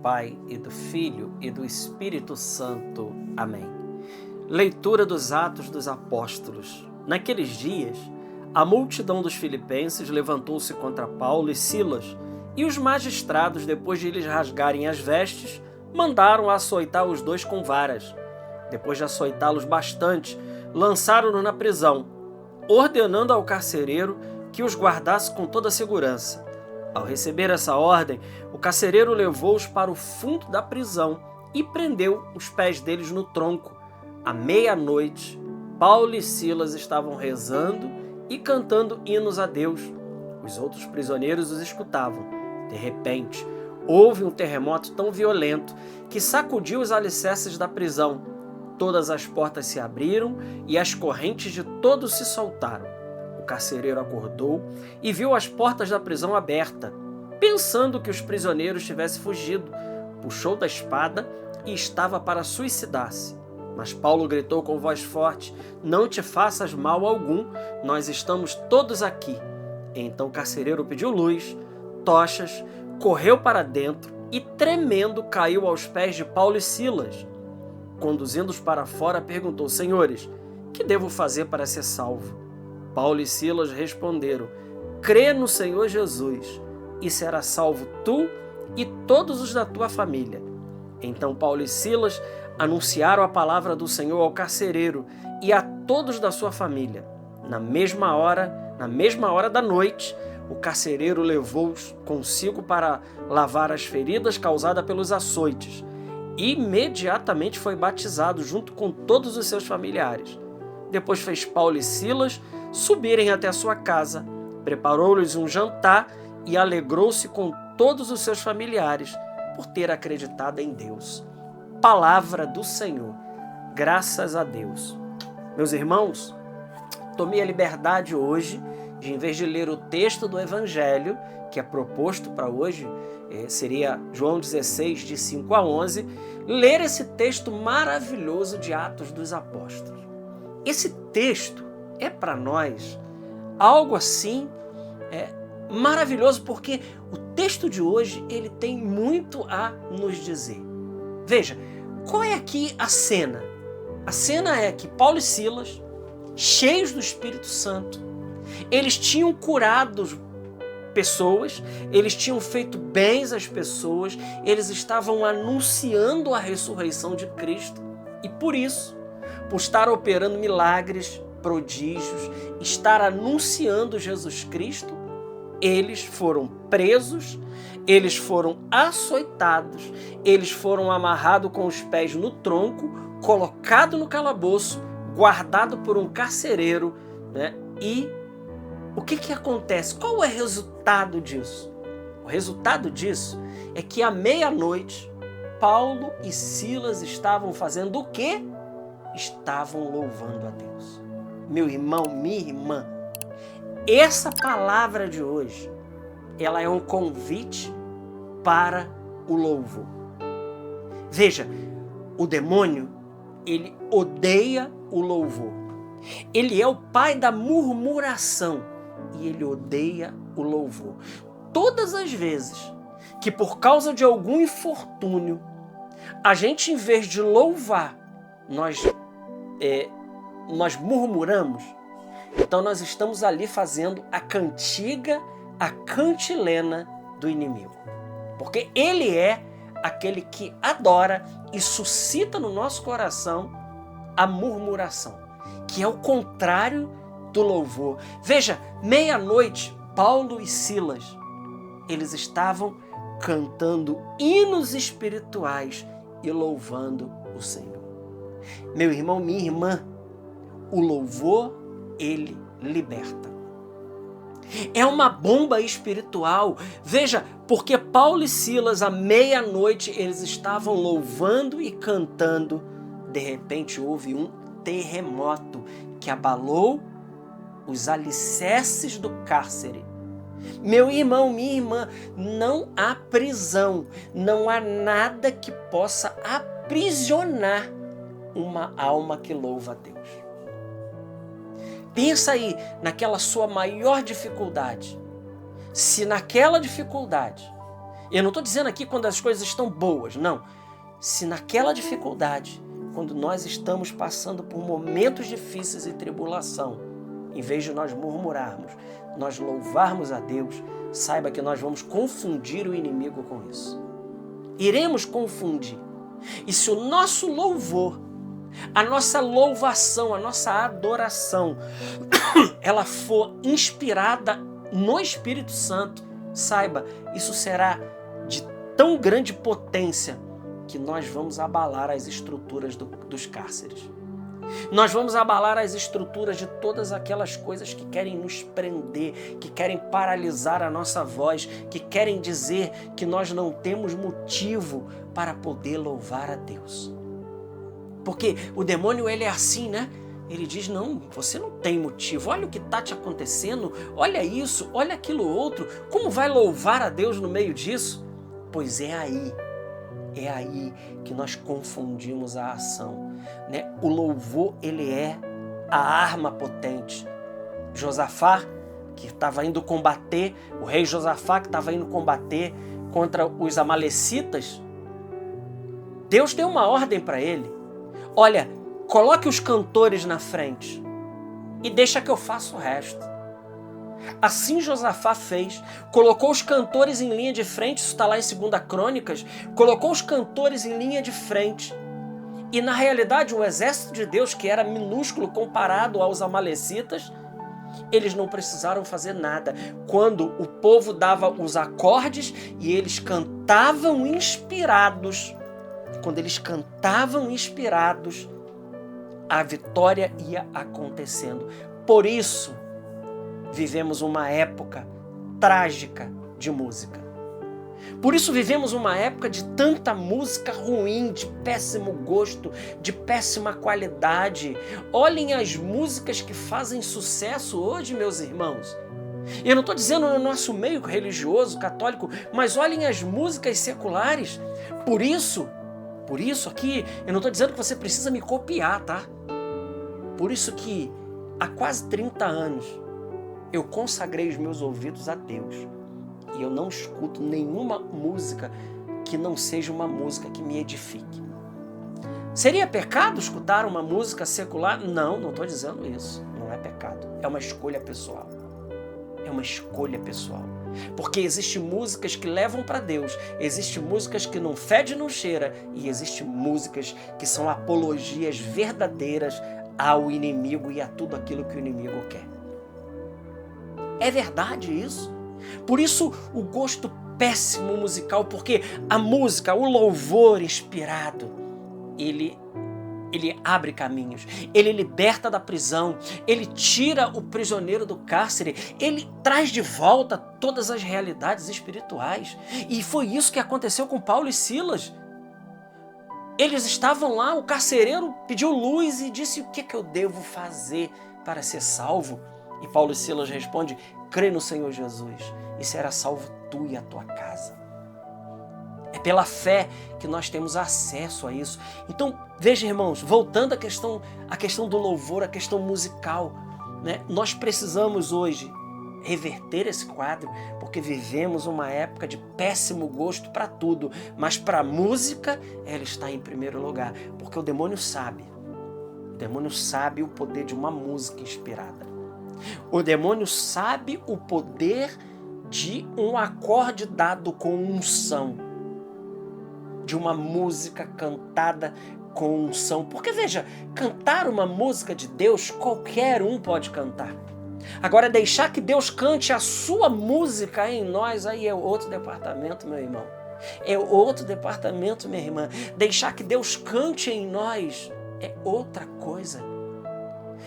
Pai e do Filho e do Espírito Santo. Amém. Leitura dos Atos dos Apóstolos. Naqueles dias, a multidão dos filipenses levantou-se contra Paulo e Silas, e os magistrados, depois de lhes rasgarem as vestes, mandaram açoitar os dois com varas. Depois de açoitá-los bastante, lançaram-nos na prisão, ordenando ao carcereiro que os guardasse com toda a segurança. Ao receber essa ordem, o carcereiro levou-os para o fundo da prisão e prendeu os pés deles no tronco. À meia-noite, Paulo e Silas estavam rezando e cantando hinos a Deus. Os outros prisioneiros os escutavam. De repente, houve um terremoto tão violento que sacudiu os alicerces da prisão. Todas as portas se abriram e as correntes de todos se soltaram. O carcereiro acordou e viu as portas da prisão abertas. Pensando que os prisioneiros tivessem fugido, puxou da espada e estava para suicidar-se. Mas Paulo gritou com voz forte: "Não te faças mal algum, nós estamos todos aqui." Então o carcereiro pediu luz, tochas, correu para dentro e, tremendo, caiu aos pés de Paulo e Silas. Conduzindo-os para fora, perguntou: "Senhores, que devo fazer para ser salvo?" Paulo e Silas responderam: "Crê no Senhor Jesus, e serás salvo tu e todos os da tua família." Então Paulo e Silas anunciaram a palavra do Senhor ao carcereiro e a todos da sua família. Na mesma hora da noite, o carcereiro levou-os consigo para lavar as feridas causadas pelos açoites. Imediatamente foi batizado junto com todos os seus familiares. Depois fez Paulo e Silas subirem até a sua casa, preparou-lhes um jantar e alegrou-se com todos os seus familiares por ter acreditado em Deus. Palavra do Senhor. Graças a Deus. Meus irmãos, tomei a liberdade hoje de, em vez de ler o texto do Evangelho, que é proposto para hoje, seria João 16, de 5 a 11, ler esse texto maravilhoso de Atos dos Apóstolos. Esse texto é para nós algo assim maravilhoso, porque o texto de hoje ele tem muito a nos dizer. Veja, qual é aqui a cena? A cena é que Paulo e Silas, cheios do Espírito Santo, eles tinham curado pessoas, eles tinham feito bens às pessoas, eles estavam anunciando a ressurreição de Cristo e por isso, por estar operando milagres, prodígios, estar anunciando Jesus Cristo, eles foram presos, eles foram açoitados, eles foram amarrados com os pés no tronco, colocados no calabouço, guardado por um carcereiro, né? E o que acontece? Qual é o resultado disso? O resultado disso é que à meia-noite, Paulo e Silas estavam fazendo o quê? Estavam louvando a Deus. Meu irmão, minha irmã, essa palavra de hoje, ela é um convite para o louvor. Veja, o demônio, ele odeia o louvor. Ele é o pai da murmuração e ele odeia o louvor. Todas as vezes que por causa de algum infortúnio, a gente, em vez de louvar, nós murmuramos, então nós estamos ali fazendo a cantiga, a cantilena do inimigo. Porque ele é aquele que adora e suscita no nosso coração a murmuração, que é o contrário do louvor. Veja, meia-noite, Paulo e Silas, eles estavam cantando hinos espirituais e louvando o Senhor. Meu irmão, minha irmã, o louvor, ele liberta. É uma bomba espiritual. Veja, porque Paulo e Silas, à meia-noite, eles estavam louvando e cantando. De repente, houve um terremoto que abalou os alicerces do cárcere. Meu irmão, minha irmã, não há prisão, não há nada que possa aprisionar uma alma que louva a Deus. Pensa aí naquela sua maior dificuldade. Se naquela dificuldade Eu não estou dizendo aqui quando as coisas estão boas, não. Se naquela dificuldade, quando nós estamos passando por momentos difíceis e tribulação, em vez de nós murmurarmos, nós louvarmos a Deus, saiba que nós vamos confundir o inimigo com isso. Iremos confundir. E se o nosso louvor, a nossa louvação, a nossa adoração, ela for inspirada no Espírito Santo, saiba, isso será de tão grande potência que nós vamos abalar as estruturas dos cárceres. Nós vamos abalar as estruturas de todas aquelas coisas que querem nos prender, que querem paralisar a nossa voz, que querem dizer que nós não temos motivo para poder louvar a Deus. Porque o demônio, ele é assim, né? Ele diz, não, você não tem motivo, olha o que está te acontecendo, olha isso, olha aquilo outro, como vai louvar a Deus no meio disso? Pois é aí que nós confundimos a ação, né? O louvor, ele é a arma potente. Josafá, que estava indo combater, o rei Josafá, que estava indo combater contra os amalecitas, Deus deu uma ordem para ele. Olha, coloque os cantores na frente e deixa que eu faça o resto. Assim Josafá fez, colocou os cantores em linha de frente, isso está lá em 2 Crônicas, colocou os cantores em linha de frente. E na realidade o exército de Deus, que era minúsculo comparado aos amalecitas, eles não precisaram fazer nada. Quando o povo dava os acordes e eles cantavam inspirados, a vitória ia acontecendo. Por isso, vivemos uma época trágica de música. Por isso vivemos uma época de tanta música ruim, de péssimo gosto, de péssima qualidade. Olhem as músicas que fazem sucesso hoje, meus irmãos. Eu não estou dizendo no nosso meio religioso, católico, mas olhem as músicas seculares. Por isso aqui, eu não estou dizendo que você precisa me copiar, tá? Por isso que há quase 30 anos eu consagrei os meus ouvidos a Deus. E eu não escuto nenhuma música que não seja uma música que me edifique. Seria pecado escutar uma música secular? Não, não estou dizendo isso. Não é pecado. É uma escolha pessoal. É uma escolha pessoal. Porque existem músicas que levam para Deus, existem músicas que não fede, não cheira, e existem músicas que são apologias verdadeiras ao inimigo e a tudo aquilo que o inimigo quer. É verdade isso. Por isso o gosto péssimo musical, porque a música, o louvor inspirado, ele abre caminhos, ele liberta da prisão, ele tira o prisioneiro do cárcere, ele traz de volta todas as realidades espirituais. E foi isso que aconteceu com Paulo e Silas. Eles estavam lá, o carcereiro pediu luz e disse, o que eu devo fazer para ser salvo? E Paulo e Silas respondem, crê no Senhor Jesus e será salvo tu e a tua casa. É pela fé que nós temos acesso a isso. Então, veja, irmãos, voltando à questão do louvor, à questão musical, né? Nós precisamos hoje reverter esse quadro, porque vivemos uma época de péssimo gosto para tudo, mas para a música, ela está em primeiro lugar, porque o demônio sabe o poder de uma música inspirada. O demônio sabe o poder de um acorde dado com unção, de uma música cantada com unção. Porque veja, cantar uma música de Deus, qualquer um pode cantar. Agora, deixar que Deus cante a sua música em nós, aí é outro departamento, meu irmão. É outro departamento, minha irmã. Deixar que Deus cante em nós é outra coisa.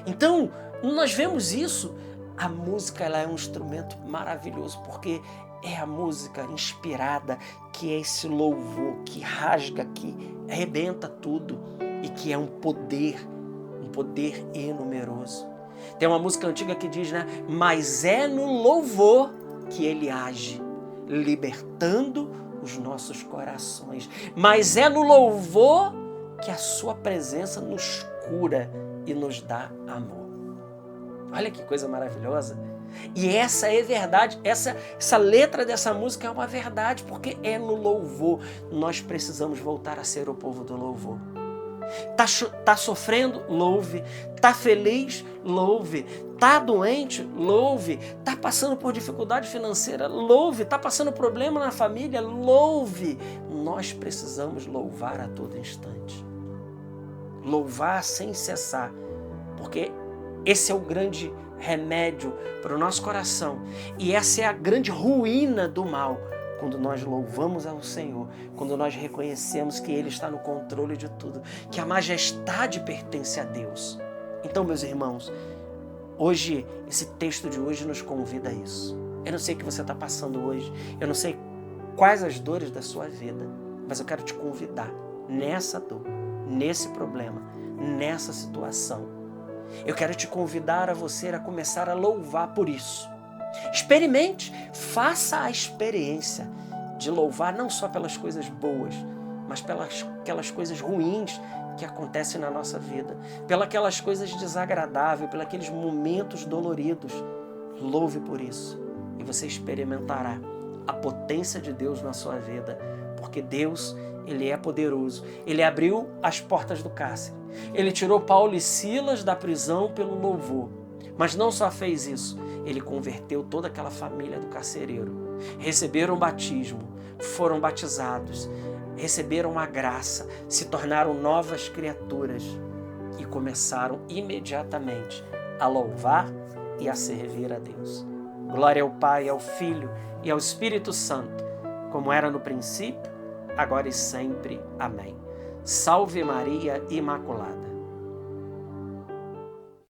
Então, nós vemos isso. A música, ela é um instrumento maravilhoso, porque é a música inspirada, que é esse louvor que rasga, que arrebenta tudo e que é um poder inumeroso. Tem uma música antiga que diz, né? Mas é no louvor que ele age, libertando os nossos corações. Mas é no louvor que a sua presença nos cura e nos dá amor. Olha que coisa maravilhosa. E essa é verdade, essa letra dessa música é uma verdade, porque é no louvor. Nós precisamos voltar a ser o povo do louvor. Tá sofrendo? Louve. Tá feliz? Louve. Tá doente? Louve. Tá passando por dificuldade financeira? Louve. Tá passando problema na família? Louve. Nós precisamos louvar a todo instante. Louvar sem cessar, porque esse é o grande remédio para o nosso coração. E essa é a grande ruína do mal. Quando nós louvamos ao Senhor, quando nós reconhecemos que Ele está no controle de tudo, que a majestade pertence a Deus. Então, meus irmãos, hoje, esse texto de hoje nos convida a isso. Eu não sei o que você está passando hoje, eu não sei quais as dores da sua vida, mas eu quero te convidar nessa dor, nesse problema, nessa situação. Eu quero te convidar a você a começar a louvar por isso. Experimente, faça a experiência de louvar não só pelas coisas boas, mas pelas aquelas coisas ruins que acontecem na nossa vida, pelas aquelas coisas desagradáveis, pelos aqueles momentos doloridos. Louve por isso e você experimentará a potência de Deus na sua vida, porque Deus, Ele é poderoso. Ele abriu as portas do cárcere. Ele tirou Paulo e Silas da prisão pelo louvor. Mas não só fez isso, ele converteu toda aquela família do carcereiro. Receberam o batismo, foram batizados, receberam a graça, se tornaram novas criaturas e começaram imediatamente a louvar e a servir a Deus. Glória ao Pai, ao Filho e ao Espírito Santo, como era no princípio, agora e sempre. Amém. Salve Maria Imaculada.